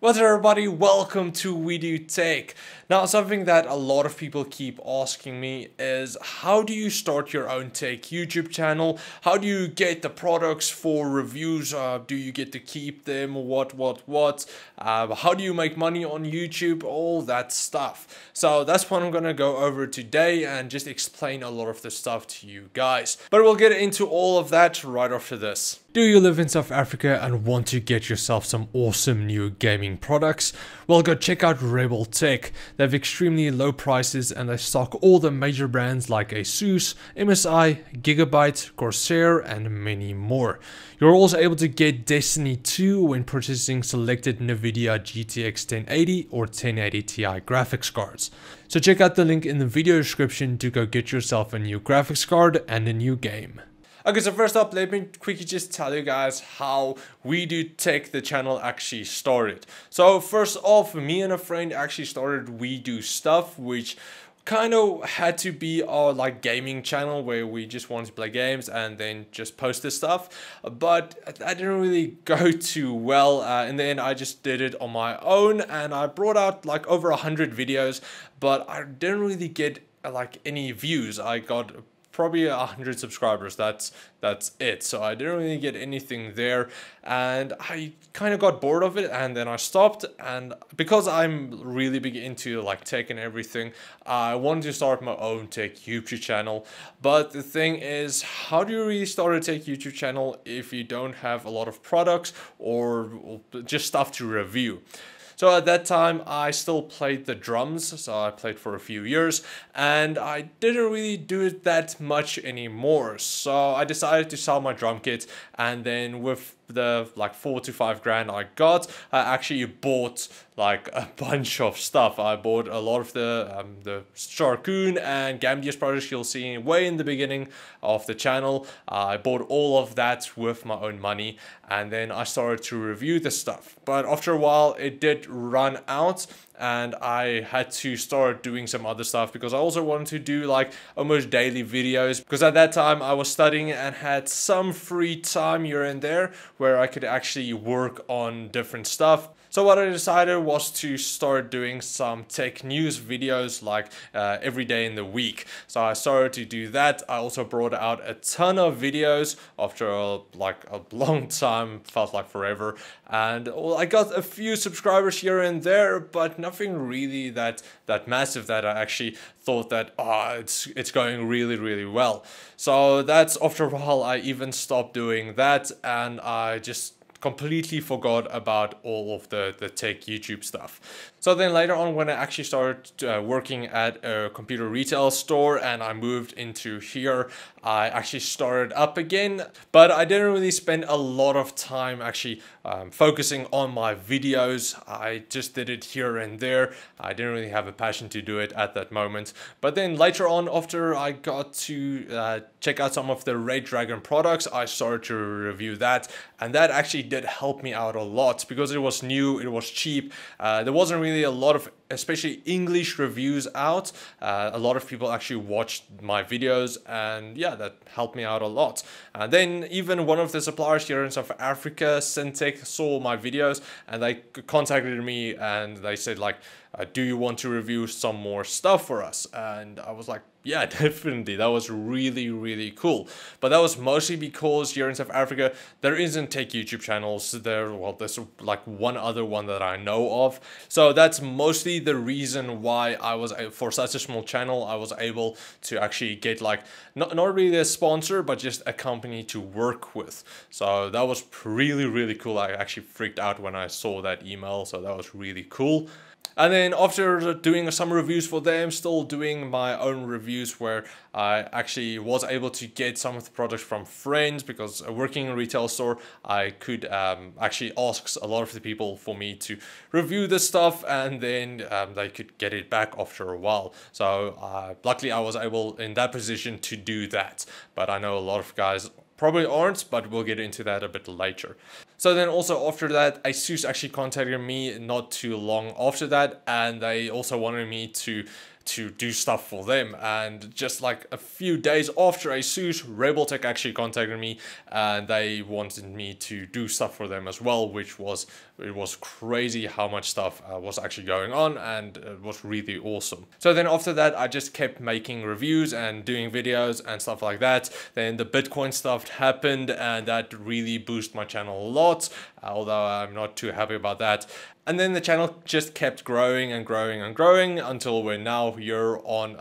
What's up everybody, welcome to We Do Tech. Now something that a lot of people keep asking me is how do you start your own tech YouTube channel? How do you get the products for reviews? Do you get to keep them? What? How do you make money on YouTube? All that stuff. So that's what I'm gonna go over today and just explain a lot of the stuff to you guys. But we'll get into all of that right after this. Do you live in South Africa and want to get yourself some awesome new gaming products? Well, go check out Rebel Tech. They have extremely low prices and they stock all the major brands like ASUS, MSI, Gigabyte, Corsair and many more. You're also able to get Destiny 2 when purchasing selected NVIDIA GTX 1080 or 1080 Ti graphics cards. So check out the link in the video description to go get yourself a new graphics card and a new game. Okay, so first up, let me quickly just tell you guys how We Do Tech, the channel, actually started. So first off, me and a friend actually started We Do Stuff, which kind of had to be our gaming channel where we just wanted to play games and then just post this stuff, but that didn't really go too well. In the end, I just did it on my own and I brought out over 100 videos, but I didn't really get any views. I got probably 100 subscribers, that's it. So I didn't really get anything there and I kind of got bored of it and then I stopped. And because I'm really big into tech and everything, I wanted to start my own tech YouTube channel. But the thing is, how do you really start a tech YouTube channel if you don't have a lot of products or just stuff to review? So at that time, I still played the drums, so I played for a few years, and I didn't really do it that much anymore. So I decided to sell my drum kit, and then with the 4 to 5 grand I got, I actually bought a bunch of stuff. I bought a lot of the Sharkoon and Gambius products you'll see way in the beginning of the channel. I bought all of that with my own money and then I started to review the stuff. But after a while it did run out and I had to start doing some other stuff because I also wanted to do almost daily videos, because at that time I was studying and had some free time here and there where I could actually work on different stuff. So what I decided was to start doing some tech news videos every day in the week. So I started to do that. I also brought out a ton of videos after a long time, felt like forever. And I got a few subscribers here and there, but nothing really that massive that I actually thought that it's going really well. So that's after a while I even stopped doing that and I just completely forgot about all of the tech YouTube stuff. So then later on, when I actually started working at a computer retail store and I moved into here, I actually started up again, but I didn't really spend a lot of time actually focusing on my videos. I just did it here and there. I didn't really have a passion to do it at that moment. But then later on, after I got to check out some of the Red Dragon products, I started to review that, and that actually did help me out a lot because it was new, it was cheap. There wasn't really a lot of especially English reviews out. A lot of people actually watched my videos and yeah, that helped me out a lot. And then even one of the suppliers here in South Africa, Syntech, saw my videos and they contacted me and they said do you want to review some more stuff for us? And I was like, yeah, definitely. That was really cool. But that was mostly because here in South Africa, there isn't tech YouTube channels. There's one other one that I know of. So that's mostly the reason why I was, for such a small channel, I was able to actually get not really a sponsor, but just a company to work with. So that was really cool. I actually freaked out when I saw that email. So that was really cool. And then after doing some reviews for them, still doing my own reviews where I actually was able to get some of the products from friends, because working in a retail store, I could actually ask a lot of the people for me to review the stuff and then they could get it back after a while. So luckily I was able in that position to do that. But I know a lot of guys probably aren't, but we'll get into that a bit later. So then also after that, ASUS actually contacted me not too long after that, and they also wanted me to to do stuff for them. And just like a few days after ASUS, Rebel Tech actually contacted me and they wanted me to do stuff for them as well, which was, it was crazy how much stuff was actually going on, and it was really awesome. So then after that, I just kept making reviews and doing videos and stuff like that. Then the Bitcoin stuff happened and that really boosted my channel a lot, although I'm not too happy about that. And then the channel just kept growing and growing and growing until we're now here on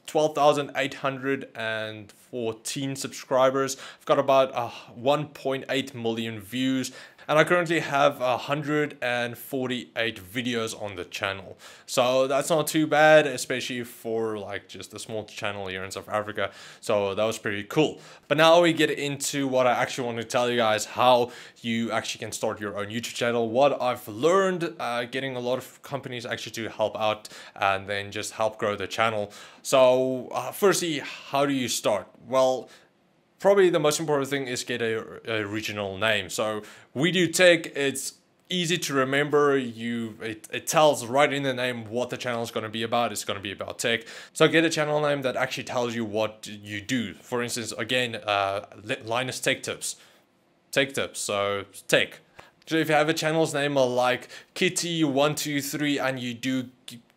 12,814 subscribers. I've got about 1.8 million views. And I currently have 148 videos on the channel. So that's not too bad, especially for like just a small channel here in South Africa. So that was pretty cool. But now we get into what I actually want to tell you guys, how you actually can start your own YouTube channel. What I've learned, getting a lot of companies actually to help out and then just help grow the channel. So firstly, how do you start? Well, probably the most important thing is get a original name. So We Do Tech, it's easy to remember. It tells right in the name what the channel is going to be about. It's going to be about tech. So get a channel name that actually tells you what you do. For instance, again, Linus Tech Tips. Tech Tips, so tech. So if you have a channel's name like Kitty123 and you do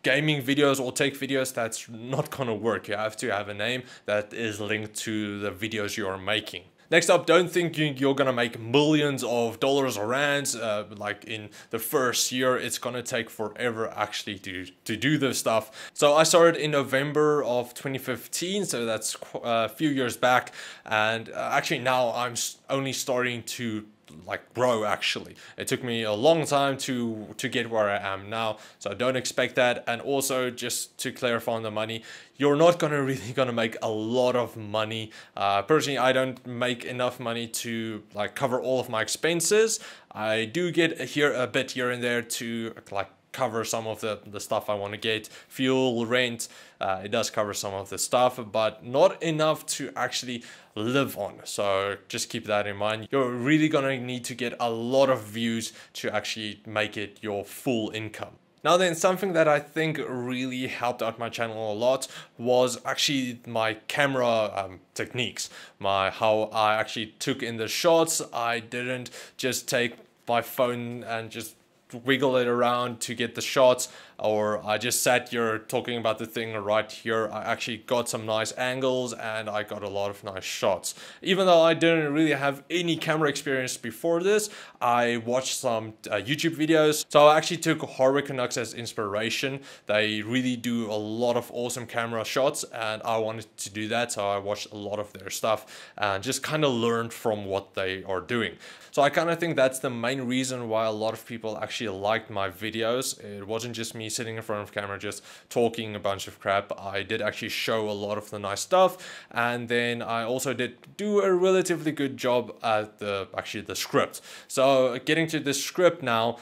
gaming videos or tech videos, that's not gonna work. You have to have a name that is linked to the videos you are making. Next up, don't think you're gonna make millions of dollars or rands like in the first year. It's gonna take forever actually to do this stuff. So I started in November of 2015, so that's a few years back, and actually now I'm only starting to like grow. Actually, it took me a long time to get where I am now, so don't expect that. And also, just to clarify on the money, you're not really gonna make a lot of money. Personally, I don't make enough money to like cover all of my expenses. I do get a bit here and there to like cover some of the stuff I want to get, fuel, rent. It does cover some of the stuff, but not enough to actually live on. So just keep that in mind. You're really gonna need to get a lot of views to actually make it your full income. Now then, something that I think really helped out my channel a lot was actually my camera techniques, how I actually took in the shots. I didn't just take my phone and just wiggle it around to get the shots, or I just sat here talking about the thing right here. I actually got some nice angles and I got a lot of nice shots. Even though I didn't really have any camera experience before this, I watched some YouTube videos. So I actually took Hardware Canucks as inspiration. They really do a lot of awesome camera shots and I wanted to do that, so I watched a lot of their stuff and just kind of learned from what they are doing. So I kind of think that's the main reason why a lot of people actually liked my videos. It wasn't just me sitting in front of camera just talking a bunch of crap. I did actually show a lot of the nice stuff, and then I also did do a relatively good job at the script. So getting to the script now,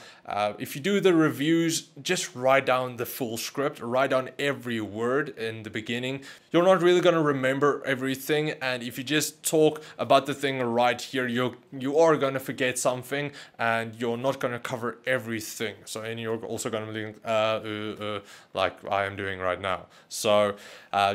if you do the reviews, just write down the full script, write down every word in the beginning. You're not really going to remember everything, and if you just talk about the thing right here, you are going to forget something and you're not going to cover everything. So, and you're also going to be like I am doing right now. So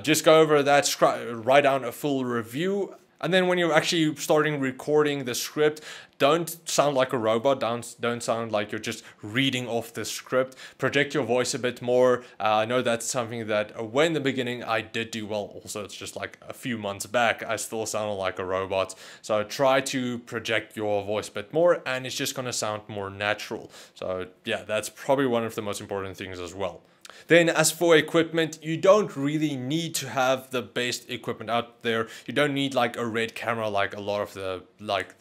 just go over that, write down a full review. And then when you're actually starting recording the script, don't sound like a robot. Don't sound like you're just reading off the script. Project your voice a bit more. I know that's something that when in the beginning I did do well. Also, it's just like a few months back, I still sounded like a robot. So try to project your voice a bit more and it's just going to sound more natural. So yeah, that's probably one of the most important things as well. Then as for equipment, you don't really need to have the best equipment out there. You don't need like a red camera like a lot of the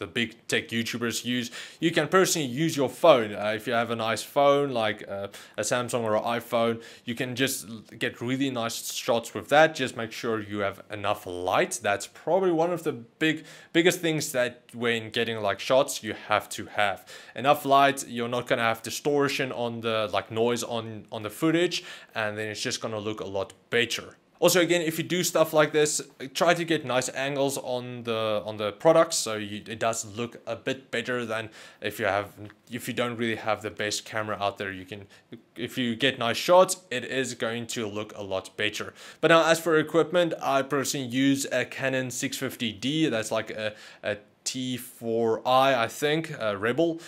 big tech YouTubers use. You can personally use your phone. If you have a nice phone like a Samsung or an iPhone, you can just get really nice shots with that. Just make sure you have enough light. That's probably one of the biggest things that when getting like shots you have to have enough light. You're not gonna have distortion on the noise on the footage, and then it's just gonna look a lot better. Also, again, if you do stuff like this, try to get nice angles on the products, so it does look a bit better than if you don't really have the best camera out there. If you get nice shots, it is going to look a lot better. But now, as for equipment, I personally use a Canon 650D. That's like a T4i, I think, Rebel.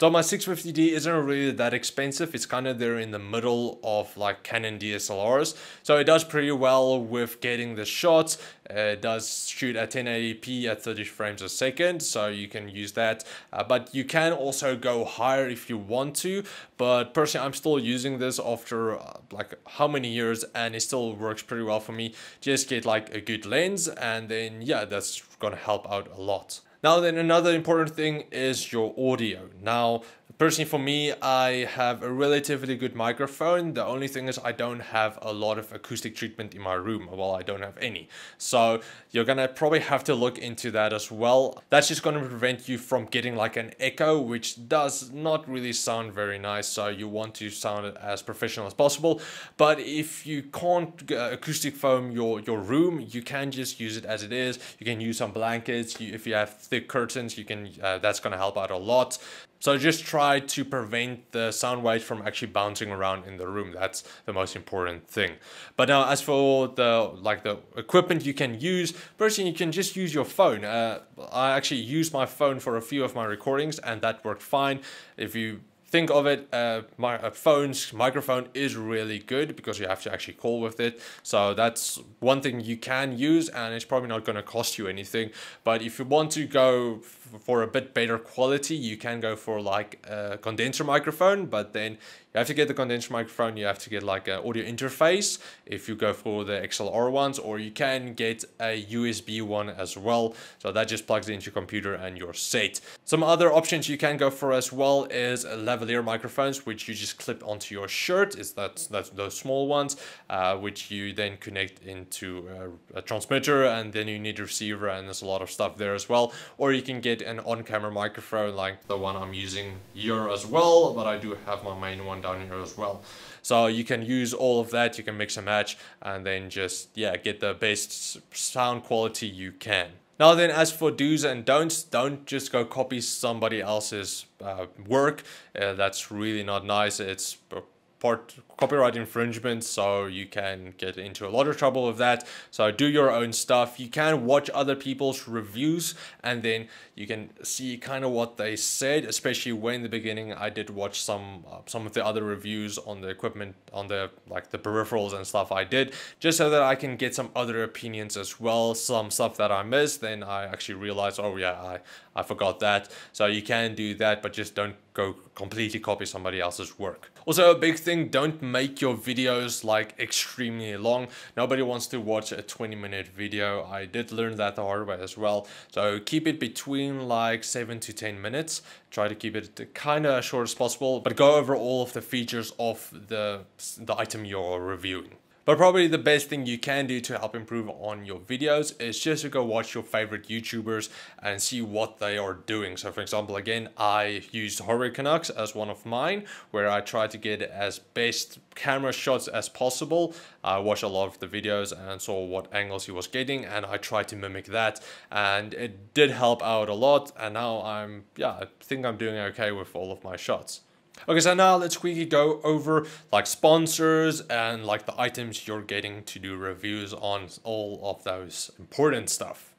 So my 650D isn't really that expensive. It's kind of there in the middle of like Canon DSLRs. So it does pretty well with getting the shots. It does shoot at 1080p at 30 frames a second. So you can use that. But you can also go higher if you want to. But personally, I'm still using this after like how many years, and it still works pretty well for me. Just get like a good lens, and then yeah, that's gonna help out a lot. Now then, another important thing is your audio. Now, personally for me, I have a relatively good microphone. The only thing is I don't have a lot of acoustic treatment in my room. Well, I don't have any. So you're gonna probably have to look into that as well. That's just gonna prevent you from getting like an echo, which does not really sound very nice. So you want to sound it as professional as possible. But if you can't acoustic foam your room, you can just use it as it is. You can use some blankets. If you have thick curtains, you can. That's gonna help out a lot. So just try to prevent the sound waves from actually bouncing around in the room. That's the most important thing. But now, as for the equipment you can use, personally, you can just use your phone. I actually used my phone for a few of my recordings, and that worked fine. If you think of it, my phone's microphone is really good because you have to actually call with it. So that's one thing you can use, and it's probably not going to cost you anything. But if you want to go for a bit better quality, you can go for like a condenser microphone, but then you have to get the condenser microphone, you have to get like an audio interface if you go for the XLR ones, or you can get a USB one as well. So that just plugs into your computer and you're set. Some other options you can go for as well is lavalier microphones, which you just clip onto your shirt. That's those small ones, which you then connect into a transmitter, and then you need a receiver, and there's a lot of stuff there as well. Or you can get an on-camera microphone like the one I'm using here as well, but I do have my main one down here as well. So you can use all of that, you can mix and match, and then just get the best sound quality you can. Now then, as for do's and don'ts, don't just go copy somebody else's work. That's really not nice. It's part copyright infringement, so you can get into a lot of trouble with that. So do your own stuff. You can watch other people's reviews, and then you can see kind of what they said, especially when in the beginning I did watch some of the other reviews on the equipment, on the the peripherals and stuff I did, just so that I can get some other opinions as well. Some stuff that I missed, then I actually realized, oh yeah, I forgot that. So you can do that, but just don't go completely copy somebody else's work. Also, a big thing, don't make your videos like extremely long. Nobody wants to watch a 20-minute video. I did learn that the hard way as well. So keep it between like 7 to 10 minutes. Try to keep it kind of short as possible, but go over all of the features of the item you're reviewing. But probably the best thing you can do to help improve on your videos is just to go watch your favorite YouTubers and see what they are doing. So for example, again, I used Horror Canucks as one of mine, where I try to get as best camera shots as possible. I watched a lot of the videos and saw what angles he was getting, and I tried to mimic that, and it did help out a lot. And now I think I'm doing okay with all of my shots. Okay, so now let's quickly go over like sponsors and like the items you're getting to do reviews on, all of those important stuff.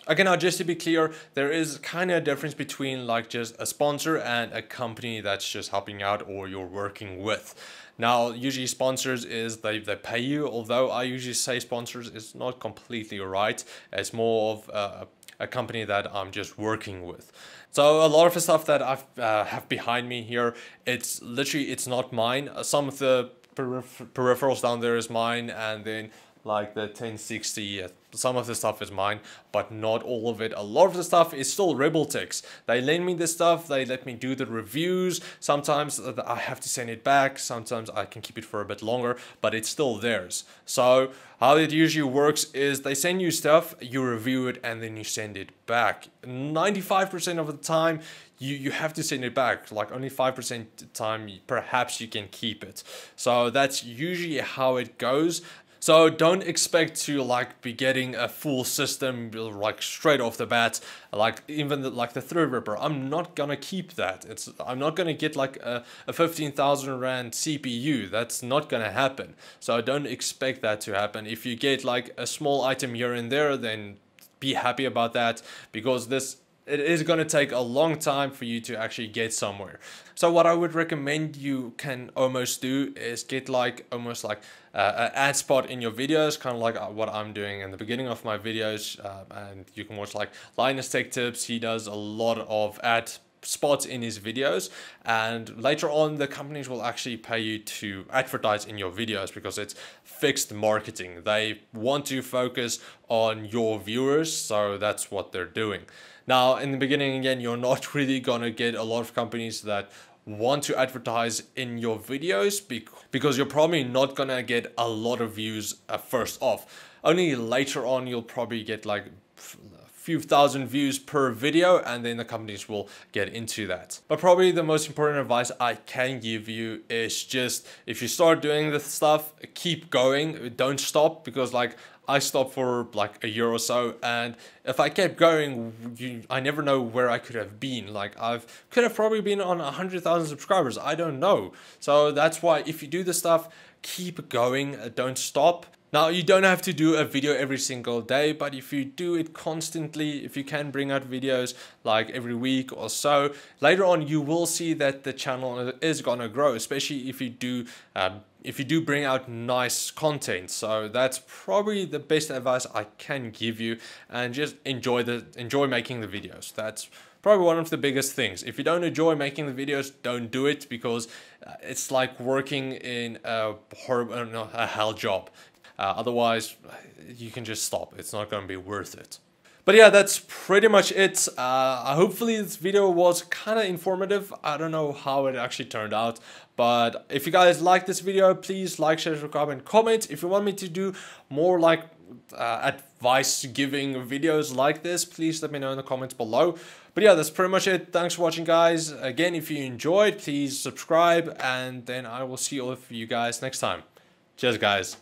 Okay, now just to be clear, there is kind of a difference between like just a sponsor and a company that's just helping out or you're working with. Now, usually sponsors is they pay you, although I usually say sponsors is not completely right. It's more of a company that I'm just working with. So a lot of the stuff that I have behind me here, it's not mine. Some of the peripherals down there is mine, and then like the 1060, some of the stuff is mine, but not all of it. A lot of the stuff is still Rebel Tech's. They lend me this stuff, they let me do the reviews. Sometimes I have to send it back, sometimes I can keep it for a bit longer, but it's still theirs. So how it usually works is they send you stuff, you review it, and then you send it back. 95% of the time, you have to send it back. Like only 5% of the time, perhaps you can keep it. So that's usually how it goes. So don't expect to like be getting a full system like straight off the bat. Like even like the Threadripper, I'm not gonna keep that. I'm not gonna get like a 15,000 Rand CPU. That's not gonna happen. So don't expect that to happen. If you get like a small item here and there, then be happy about that, because it is going to take a long time for you to actually get somewhere. So what I would recommend you can almost do is get like almost like an ad spot in your videos, kind of like what I'm doing in the beginning of my videos. And you can watch like Linus Tech Tips. He does a lot of ad spots in his videos, and later on the companies will actually pay you to advertise in your videos, because it's fixed marketing. They want to focus on your viewers, so that's what they're doing. Now in the beginning, again, you're not really gonna get a lot of companies that want to advertise in your videos, because you're probably not gonna get a lot of views first off. Only later on you'll probably get like few thousand views per video, and then the companies will get into that. But probably the most important advice I can give you is just, if you start doing this stuff, keep going, don't stop, because like I stopped for like a year or so, and if I kept going, I never know where I could have been. Like could have probably been on 100,000 subscribers, I don't know. So that's why if you do this stuff, keep going, don't stop. Now, you don't have to do a video every single day, but if you do it constantly, if you can bring out videos like every week or so, later on you will see that the channel is gonna grow, especially if you do bring out nice content. So that's probably the best advice I can give you, and just enjoy making the videos. That's probably one of the biggest things. If you don't enjoy making the videos, don't do it, because it's like working in a hell job. Otherwise, you can just stop. It's not going to be worth it. But yeah, that's pretty much it. Hopefully this video was kind of informative. I don't know how it actually turned out, but if you guys like this video, please like, share, subscribe, and comment. If you want me to do more like advice giving videos like this, please let me know in the comments below. But yeah, that's pretty much it. Thanks for watching, guys. Again, if you enjoyed, please subscribe, and then I will see all of you guys next time. Cheers, guys.